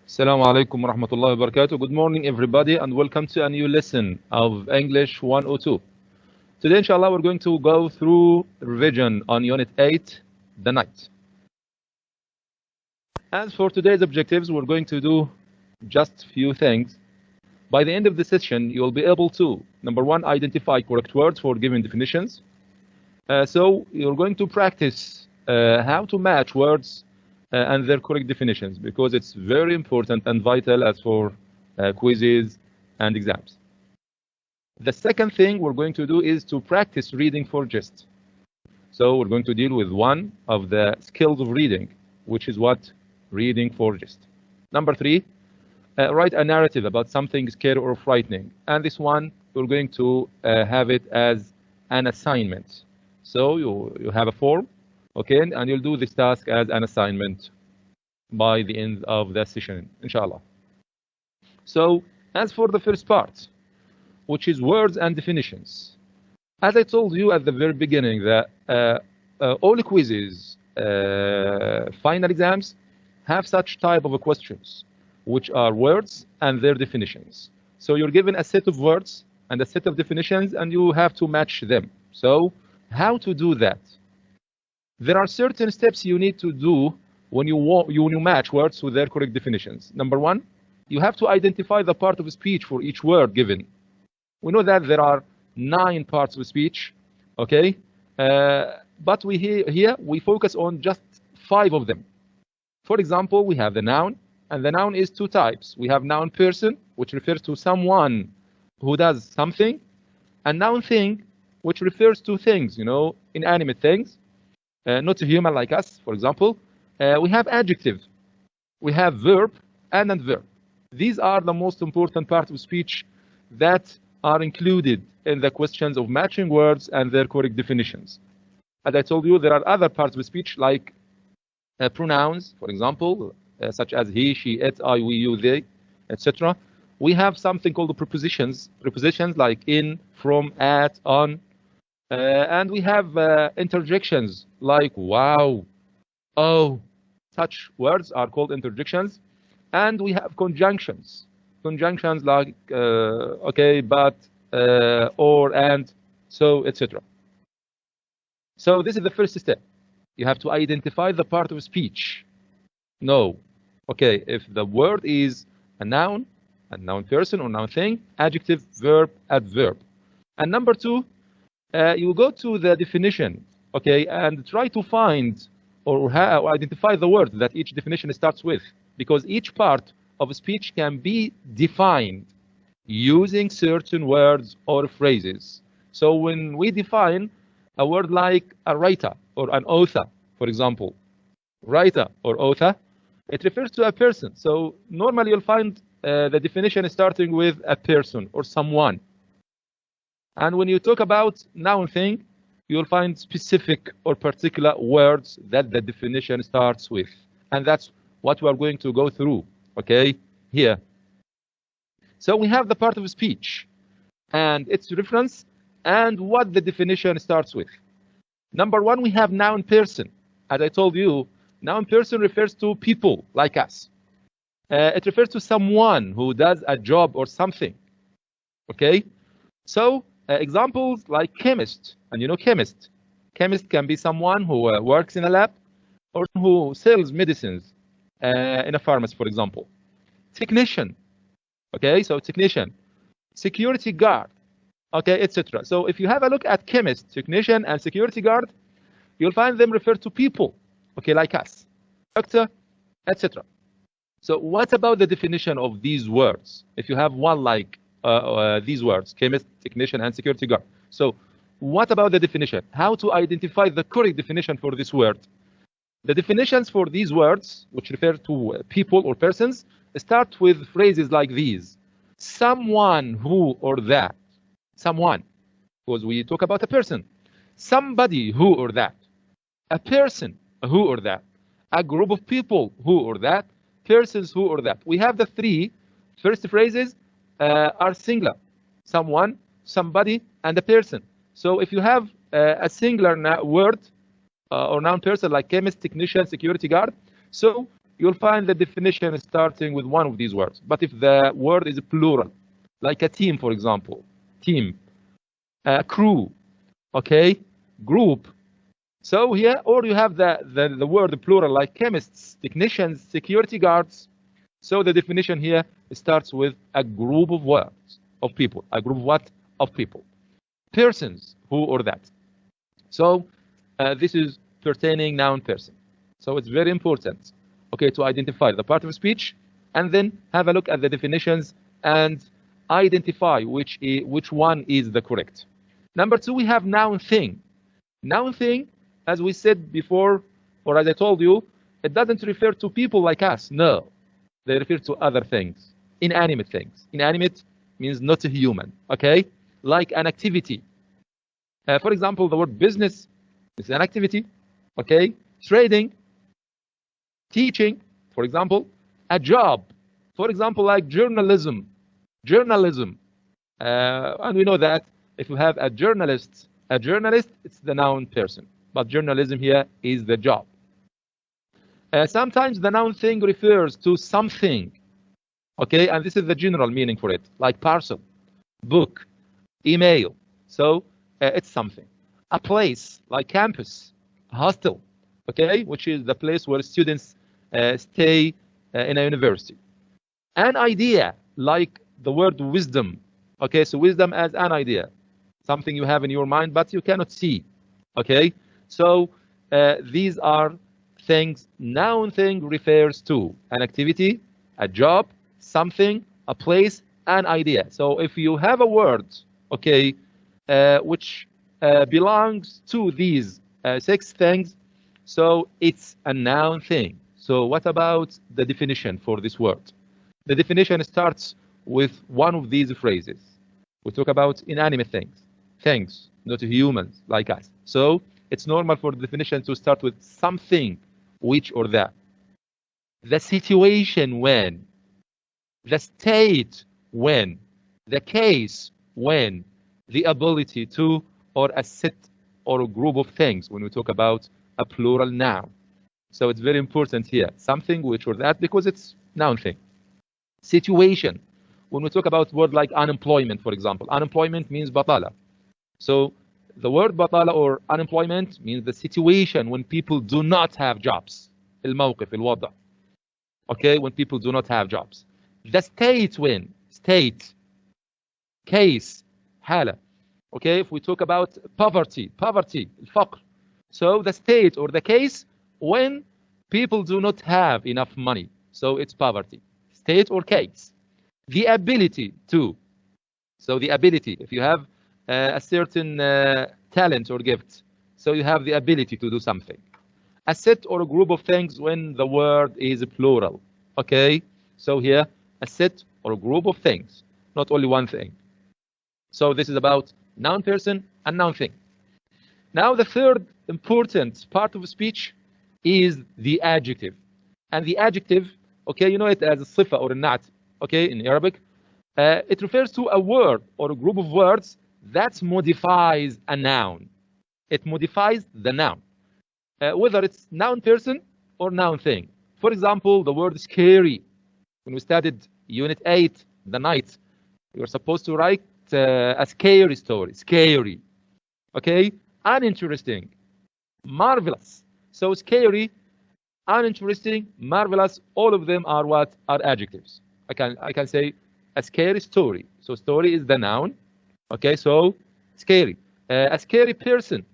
Assalamu alaikum wa rahmatullahi wa barakatuh. Good morning, everybody, and welcome to a new lesson of English 102. Today, inshallah, we're going to go through revision on Unit 8, the night. As for today's objectives, we're going to do just a few things. By the end of the session, you'll be able to, number one, identify correct words for given definitions. So you're going to practice how to match words and their correct definitions, because it's very important and vital as for quizzes and exams. The second thing we're going to do is to practice reading for gist. So we're going to deal with one of the skills of reading, which is what? Reading for gist. Number three, write a narrative about something scary or frightening. And this one, we're going to have it as an assignment. So you have a form, okay, and you'll do this task as an assignment by the end of the session, inshallah. So as for the first part, which is words and definitions, as I told you at the very beginning that all quizzes, final exams, have such type of questions, which are words and their definitions. So you're given a set of words and a set of definitions, and you have to match them. So how to do that? There are certain steps you need to do when you match words with their correct definitions. Number one, you have to identify the part of speech for each word given. We know that there are 9 parts of speech, okay? But here we focus on just 5 of them. For example, we have the noun, and the noun is 2 types. We have noun person, which refers to someone who does something, and noun thing, which refers to things, inanimate things, not a human like us, for example. We have adjective, we have verb, and adverb. These are the most important parts of speech that are included in the questions of matching words and their correct definitions. As I told you, there are other parts of speech like pronouns, for example, such as he, she, it, I, we, you, they, etc. We have something called the prepositions like in, from, at, on, and we have interjections like wow, oh. Such words are called interjections. And we have conjunctions like okay, but, or, and, so, etc. So this is the first step. You have to identify the part of speech. No, okay, if the word is a noun person or noun thing, adjective, verb, adverb. And number two, you go to the definition, okay, and try to find or identify the word that each definition starts with, because each part of speech can be defined using certain words or phrases. So when we define a word like a writer or an author, for example, writer or author, it refers to a person. So normally you'll find the definition starting with a person or someone. And when you talk about noun thing, you'll find specific or particular words that the definition starts with. And that's what we are going to go through, okay, here. So we have the part of speech and its reference and what the definition starts with. Number one, we have noun person. As I told you, noun person refers to people like us. It refers to someone who does a job or something, okay? So examples like chemist, and chemist. Chemist can be someone who works in a lab or who sells medicines in a pharmacy, for example. Technician, okay, so technician. Security guard, okay, etc. So if you have a look at chemist, technician, and security guard, you'll find them refer to people, okay, like us, doctor, etc. So what about the definition of these words? If you have one like these words, chemist, technician, and security guard. So what about the definition? How to identify the correct definition for this word? The definitions for these words, which refer to people or persons, start with phrases like these. Someone who or that. Someone, because we talk about a person. Somebody who or that. A person who or that. A group of people who or that. Persons who or that. We have the 3 first phrases are singular. Someone, somebody, and a person. So if you have a singular word or noun person like chemist, technician, security guard, so you'll find the definition starting with one of these words. But if the word is plural, like a team, for example, team, crew, okay, group. So here, or you have the word plural, like chemists, technicians, security guards. So the definition here starts with a group of words, of people. A group of what? Of people. Persons, who or that. So this is pertaining noun person. So it's very important, okay, to identify the part of speech and then have a look at the definitions and identify which one is the correct. Number two, we have noun thing. Noun thing, as we said before, or as I told you, it doesn't refer to people like us. No, they refer to other things, inanimate things. Inanimate means not a human, okay? Like an activity. For example, the word business is an activity, okay? Trading, teaching, for example, a job, for example, like journalism. And we know that if you have a journalist, it's the noun person, but journalism here is the job. Sometimes the noun thing refers to something, okay, and this is the general meaning for it, like parcel, book, email. So it's something. A place, like campus, hostel, okay, which is the place where students stay in a university. An idea, like the word wisdom, okay, so wisdom as an idea, something you have in your mind but you cannot see, okay. So these are things. Noun thing refers to an activity, a job, something, a place, an idea. So if you have a word, okay, which belongs to these 6 things, so it's a noun thing. So what about the definition for this word? The definition starts with one of these phrases. We talk about inanimate things, not humans like us. So it's normal for the definition to start with something, which or that. The situation when, the state when, the case when, the ability to, or a set or a group of things when we talk about a plural noun. So it's very important here, something, which or that, because it's noun thing. Situation, when we talk about word like unemployment, for example, unemployment means batala. So the word batala or unemployment means the situation when people do not have jobs. الموقف, الوضع. Okay, when people do not have jobs. The state when, state, case, حالة. Okay, if we talk about poverty, الفقر. So the state or the case when people do not have enough money. So it's poverty, state or case. The ability to. So the ability, if you have a certain talent or gift, so you have the ability to do something. A set or a group of things when the word is plural. Okay, so here a set or a group of things, not only one thing. So this is about noun person and noun thing. Now the third important part of speech is the adjective. And the adjective, okay, you know it as a sifa or a nat, okay, in Arabic. It refers to a word or a group of words that modifies a noun. It modifies the noun, whether it's noun person or noun thing. For example, the word scary. When we studied Unit 8, the night, we were supposed to write a scary story. Scary, okay, uninteresting, marvelous. So scary, uninteresting, marvelous, all of them are what? Are adjectives. I can say a scary story. So story is the noun. Okay, so scary. A scary person.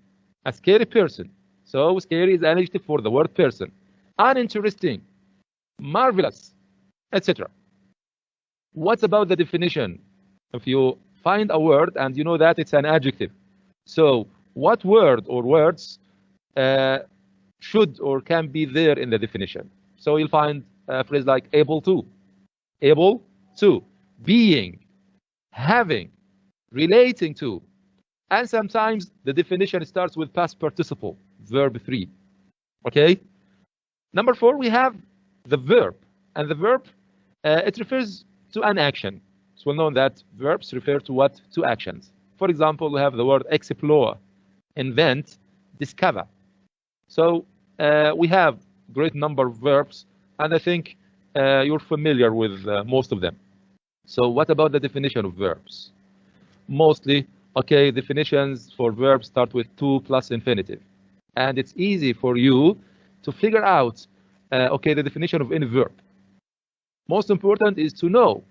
A scary person. So scary is an adjective for the word person. Uninteresting, marvelous, etc. What about the definition? If you find a word and you know that it's an adjective, so what word or words should or can be there in the definition? So you'll find a phrase like able to, being, having, relating to, and sometimes the definition starts with past participle, verb 3. Okay. Number 4, we have the verb, and the verb it refers to an action. It's well known that verbs refer to what? To actions. For example, we have the word explore, invent, discover. So we have great number of verbs, and I think you're familiar with most of them. So what about the definition of verbs? Mostly, okay, definitions for verbs start with to plus infinitive. And it's easy for you to figure out, okay, the definition of any verb. Most important is to know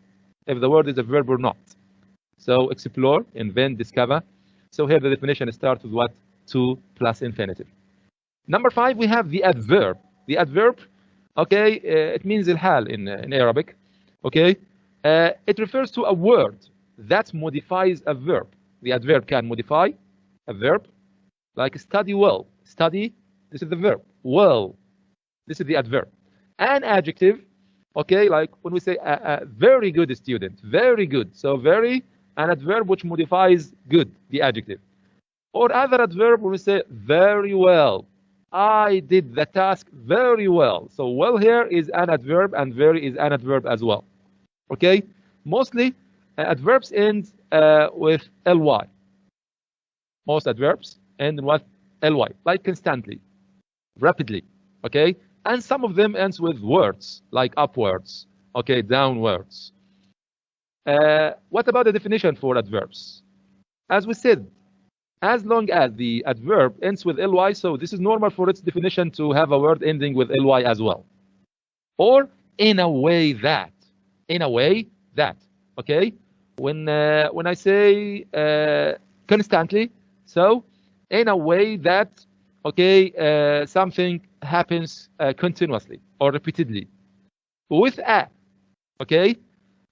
if the word is a verb or not. So explore, invent, discover. So here the definition starts with what? To plus infinitive. Number 5, we have the adverb. The adverb, okay, it means الحال in Arabic, okay? It refers to a word that modifies a verb. The adverb can modify a verb, like study well. Study, this is the verb. Well, this is the adverb. An adjective, okay, like when we say a very good student, very good. So very, an adverb which modifies good, the adjective. Or other adverb when we say very well. I did the task very well. So well here is an adverb and very is an adverb as well. Okay, mostly adverbs end with ly. Most adverbs end in what? Ly, like constantly, rapidly. Okay, and some of them ends with words like upwards, okay, downwards. What about the definition for adverbs? As we said, as long as the adverb ends with ly, so this is normal for its definition to have a word ending with ly as well. Or in a way that. In a way that. Okay? When I say constantly, so in a way that, okay, something happens continuously or repeatedly. With a, okay?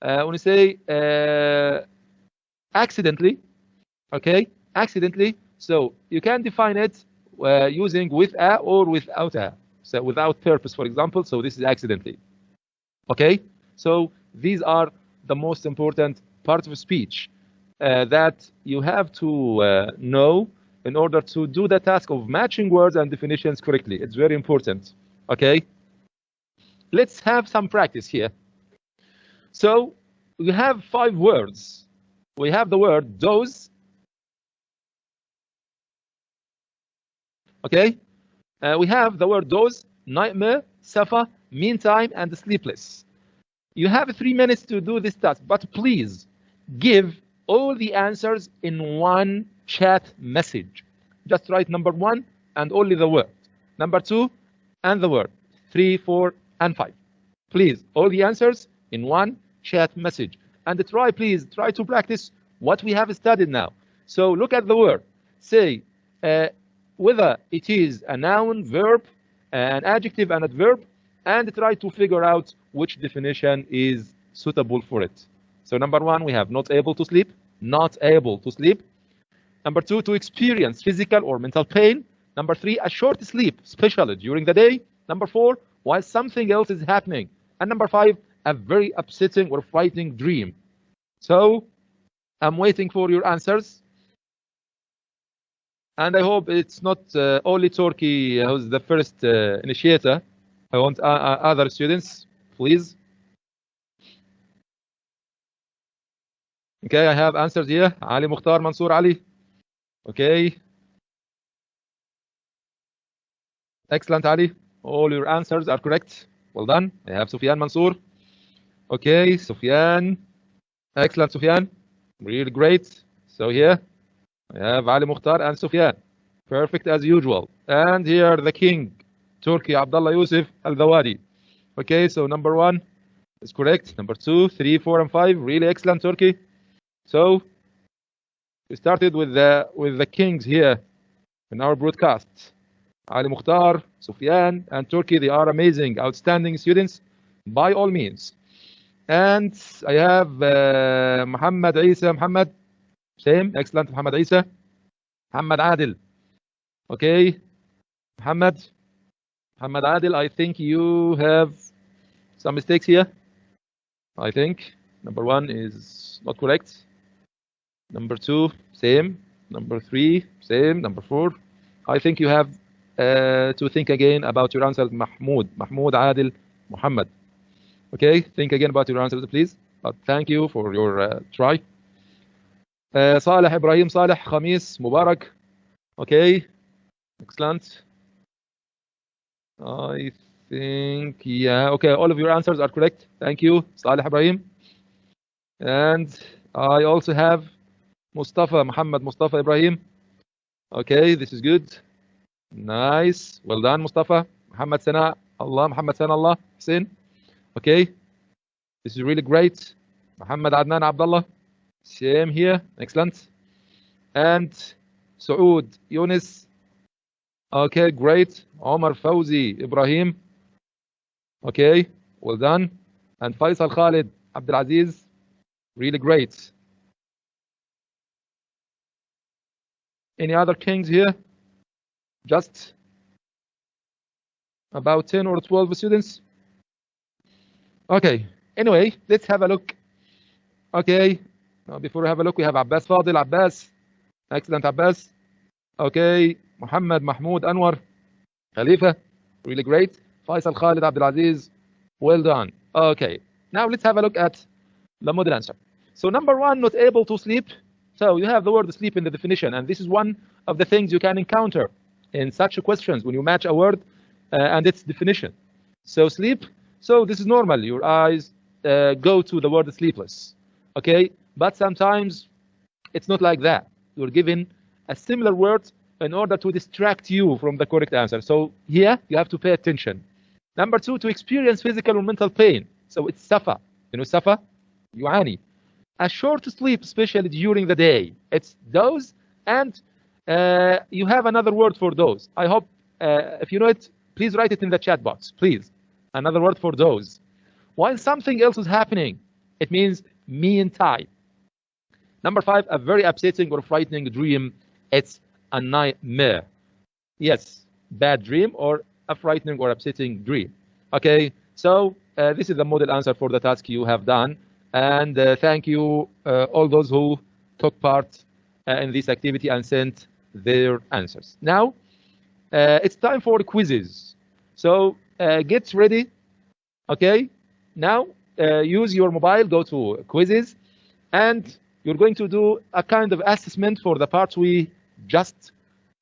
When you say accidentally, okay? Accidentally, so you can define it using with a or without a. So without purpose, for example, so this is accidentally. Okay, so these are the most important parts of speech that you have to know in order to do the task of matching words and definitions correctly. It's very important. Okay, let's have some practice here. So we have 5 words. We have the word doze. Okay, we have the word doze, nightmare, suffer, meantime, and sleepless. You have 3 minutes to do this task, but please give all the answers in one chat message. Just write number 1 and only the word, number 2 and the word, 3, 4, and 5. Please, all the answers in one chat message. And please try to practice what we have studied now. So look at the word, say whether it is a noun, verb, an adjective, and adverb, and try to figure out which definition is suitable for it. So number 1, we have not able to sleep, not able to sleep. Number 2, to experience physical or mental pain. Number 3, a short sleep, especially during the day. Number 4, while something else is happening. And number 5, a very upsetting or frightening dream. So I'm waiting for your answers. And I hope it's not only Turkey who's the first initiator. I want other students, please. Okay, I have answers here. Ali Mukhtar, Mansour Ali. Okay. Excellent, Ali. All your answers are correct. Well done. I have Sufyan Mansour. Okay, Sufyan. Excellent, Sufyan. Really great. So here, I have Ali Mukhtar and Sufyan. Perfect as usual. And here the king, Turkey, Abdullah Yusuf Al-Dawadi. Okay, so number 1 is correct. Number 2, 3, 4, and 5. Really excellent, Turkey. So we started with the kings here in our broadcast. Ali Mukhtar, Sufyan, and Turkey. They are amazing, outstanding students by all means. And I have Muhammad Isa. Muhammad, same, excellent. Muhammad Isa. Muhammad Adil. Okay, Muhammad Adil, I think you have some mistakes here. I think number 1 is not correct. Number 2, same. Number 3, same. Number 4, I think you have to think again about your answers. Mahmoud Adil, Muhammad. Okay, think again about your answers, please. But thank you for your try. Saleh Ibrahim Saleh, Khamis Mubarak. Okay, excellent. I think, yeah, okay, all of your answers are correct. Thank you, Salih Ibrahim. And I also have Muhammad Mustafa Ibrahim. Okay, this is good. Nice. Well done, Mustafa. Muhammad Sana Allah, Muhammad Sana Allah, Hussein. Okay, this is really great. Muhammad Adnan Abdullah. Same here. Excellent. And Saud Yunus. Okay, great. Omar Fawzi Ibrahim. Okay, well done. And Faisal Khalid Abdulaziz. Really great. Any other kings here? Just about 10 or 12 students. Okay, anyway, let's have a look. Okay, before we have a look, we have Abbas Fadil, Abbas. Excellent, Abbas. Okay, Muhammad Mahmoud Anwar, Khalifa. Really great. Faisal Khalid Abdulaziz. Well done. Okay, now let's have a look at the model answer. So number one, not able to sleep. So you have the word sleep in the definition, and this is one of the things you can encounter in such questions when you match a word and its definition. So sleep, so this is normal. Your eyes go to the word sleepless, okay? But sometimes it's not like that. You're given a similar word in order to distract you from the correct answer. So here you have to pay attention. Number two, to experience physical or mental pain. So it's safa. You know safa? يعاني. A short sleep, especially during the day. It's doze, and you have another word for doze. I hope if you know it, please write it in the chat box, please. Another word for doze. While something else is happening, it means meantime. Number five, a very upsetting or frightening dream. It's a nightmare. Yes, bad dream or a frightening or upsetting dream. Okay, so this is the model answer for the task you have done. And thank you all those who took part in this activity and sent their answers. Now, it's time for quizzes. So get ready, okay? Now, use your mobile, go to quizzes, and you're going to do a kind of assessment for the parts we just,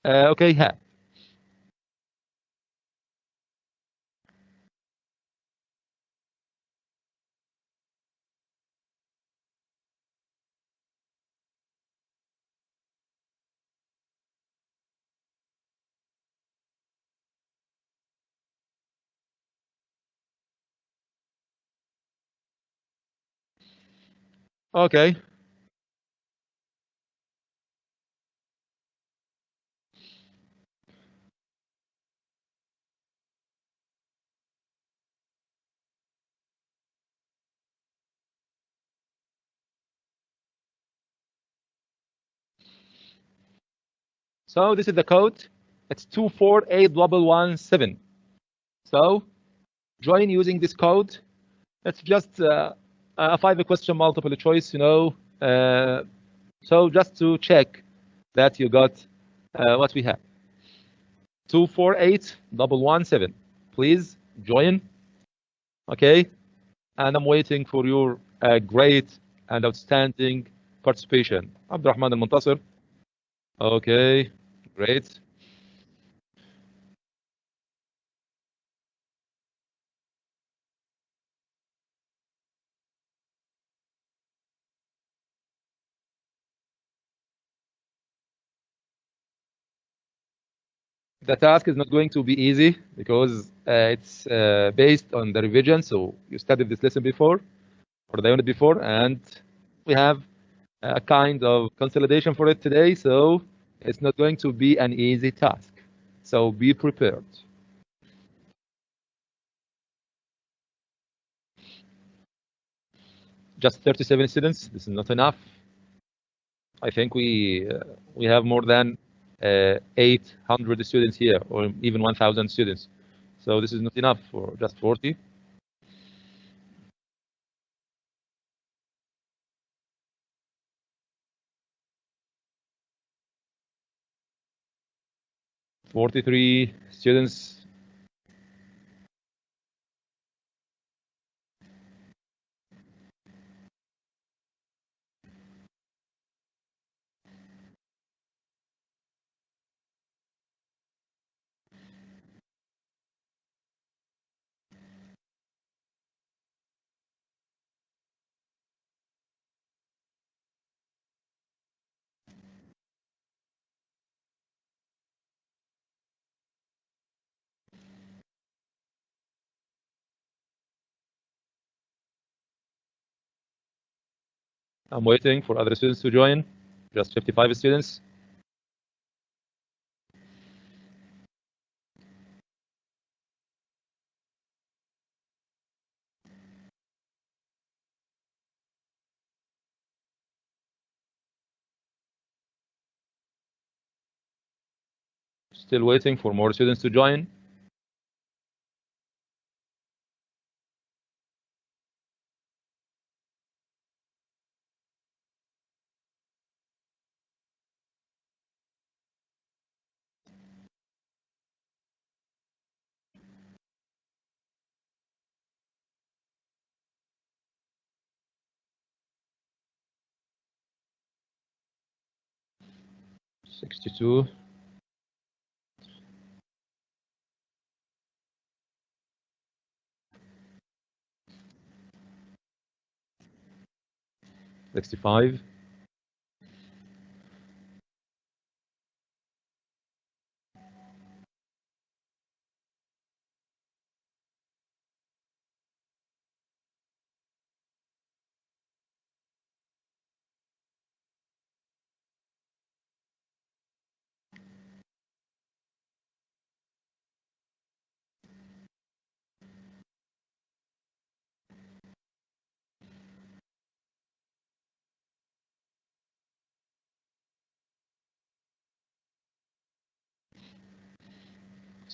had. Okay. So this is the code. It's 248117. So join using this code. It's just a 5-question multiple choice, so just to check that you got what we have. 248117. Please join. Okay. And I'm waiting for your great and outstanding participation. Abdurrahman al-Muntasir. Okay, great. The task is not going to be easy because it's based on the revision. So you studied this lesson before or the unit before, and we have a kind of consolidation for it today. So it's not going to be an easy task. So be prepared. Just 37 students. This is not enough. I think we have more than 800 students here, or even 1,000 students. So this is not enough for just 40. Forty-three students. I'm waiting for other students to join. Just 55 students. Still waiting for more students to join. $62. 65.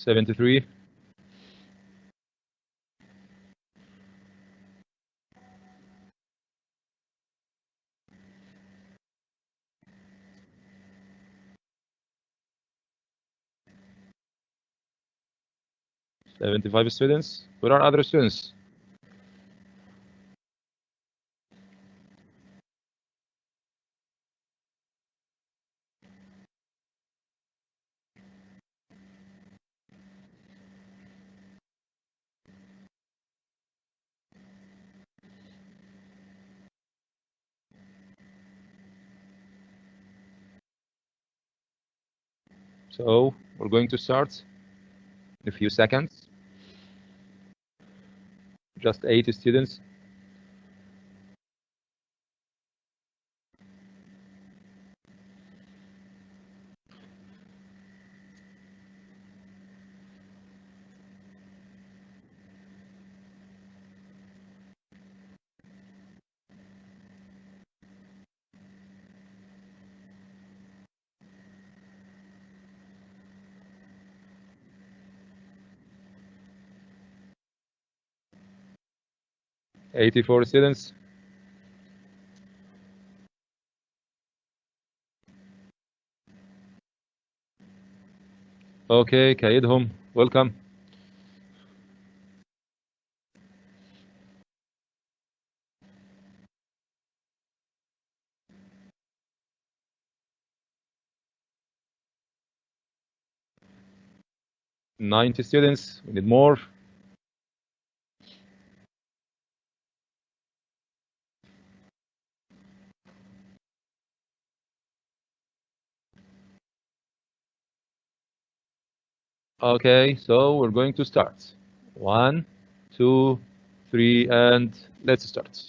73. 75 students. Where are other students? So we're going to start in a few seconds. Just 8 students. $84 students. Okay, كايدهم. Welcome. $90 students. We need more. Okay, so we're going to start. 1, 2, 3, and let's start.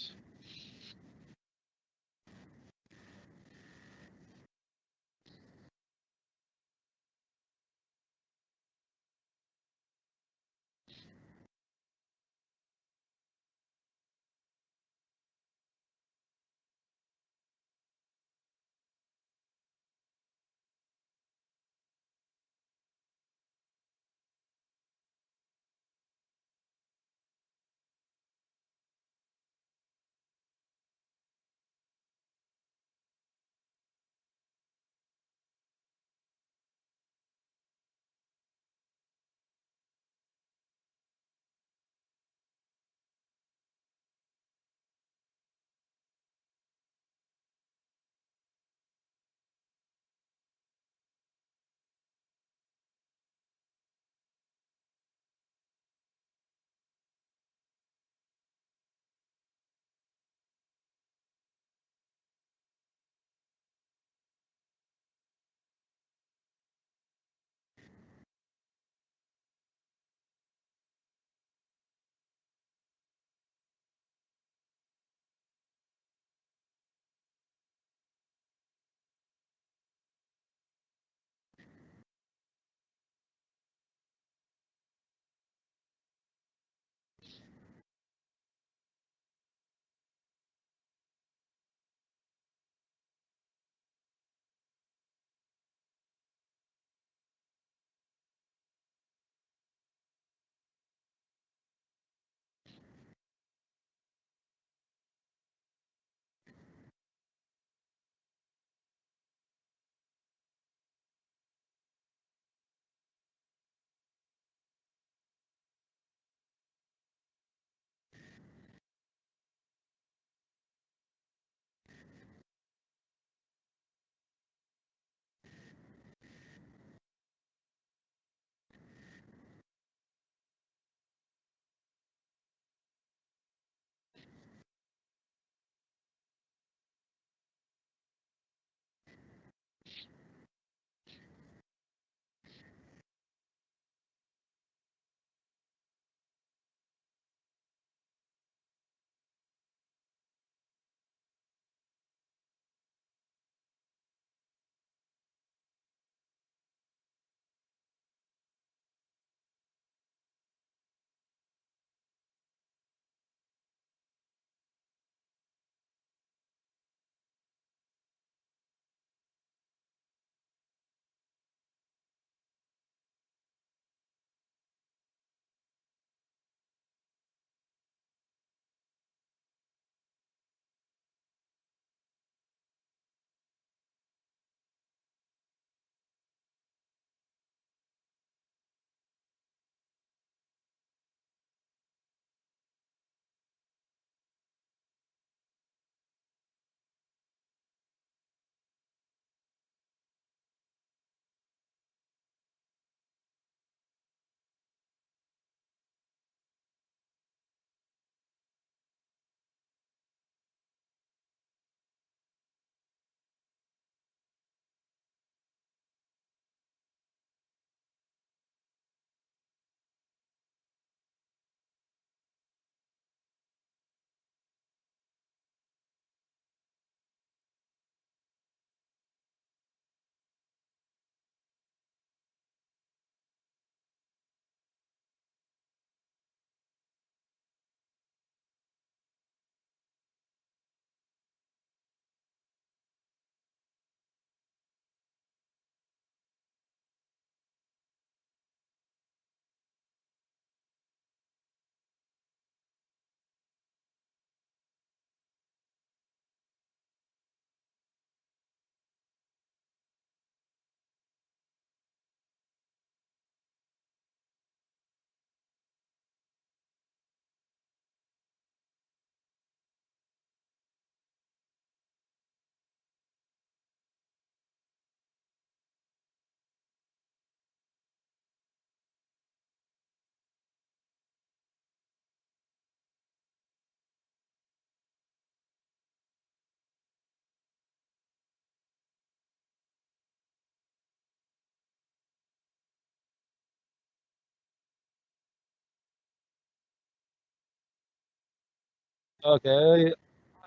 Okay,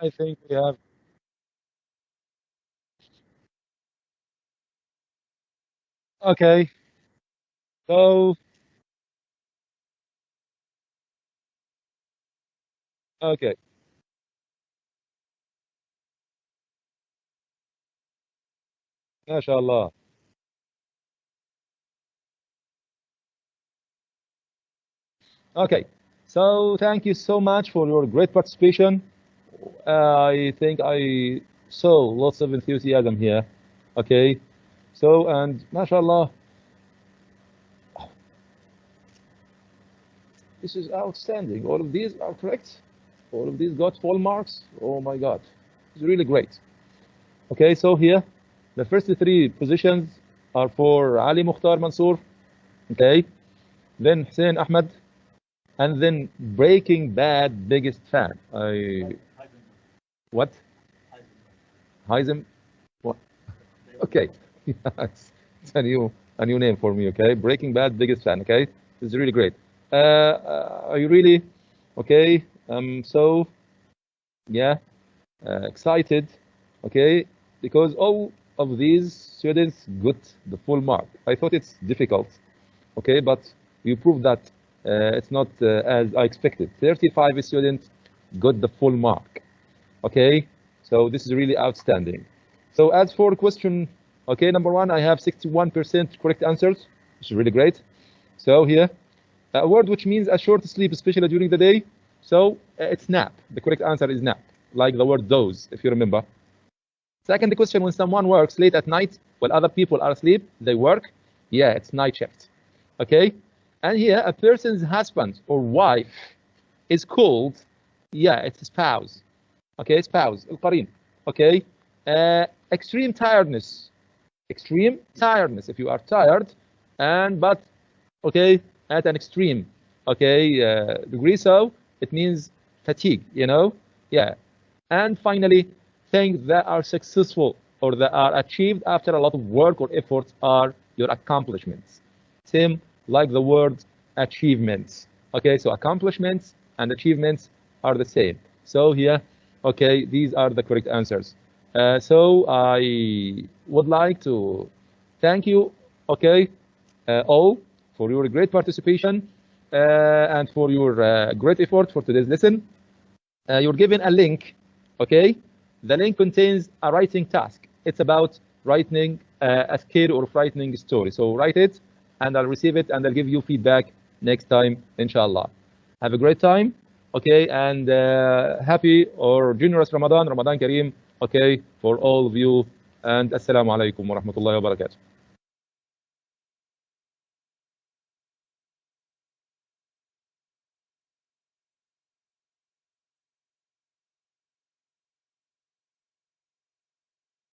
I think we have. Okay, so okay, mashallah. Okay, so thank you so much for your great participation. I think I saw lots of enthusiasm here. Okay, so and mashallah, this is outstanding. All of these are correct. All of these got full marks. Oh my God, it's really great. Okay, so here, the first three positions are for Ali Mukhtar Mansour. Okay, then Hussein Ahmed, and then Breaking Bad biggest fan. I what? Heisem? What? Okay, it's a new name for me. Okay, Breaking Bad biggest fan. Okay, this is really great. Are you really okay? So yeah, excited. Okay, because all of these students got the full mark. I thought it's difficult. Okay, but you proved that it's not as I expected. 35 students got the full mark. Okay, so this is really outstanding. So as for question, okay, number one, I have 61% correct answers, which is really great. So here, a word which means a short sleep, especially during the day. So it's nap. The correct answer is nap, like the word doze, if you remember. Second question, when someone works late at night while other people are asleep, they work. Yeah, it's night shift. Okay, and here a person's husband or wife is called, yeah, it's spouse. Okay, spouse, القرين. Okay, extreme tiredness. Extreme tiredness. If you are tired, and but okay, at an extreme, okay, degree, so it means fatigue. You know, yeah. And finally, things that are successful or that are achieved after a lot of work or efforts are your accomplishments. Same like the word achievements. Okay, so accomplishments and achievements are the same. So here, okay, these are the correct answers. So I would like to thank you, okay, all for your great participation and for your great effort for today's lesson. You're given a link, okay? The link contains a writing task. It's about writing a scary or frightening story. So write it, and I'll receive it, and I'll give you feedback next time, inshallah. Have a great time, okay? And happy or generous Ramadan, Ramadan Kareem, okay, for all of you. And assalamu alaikum wa rahmatullahi wa barakatuh.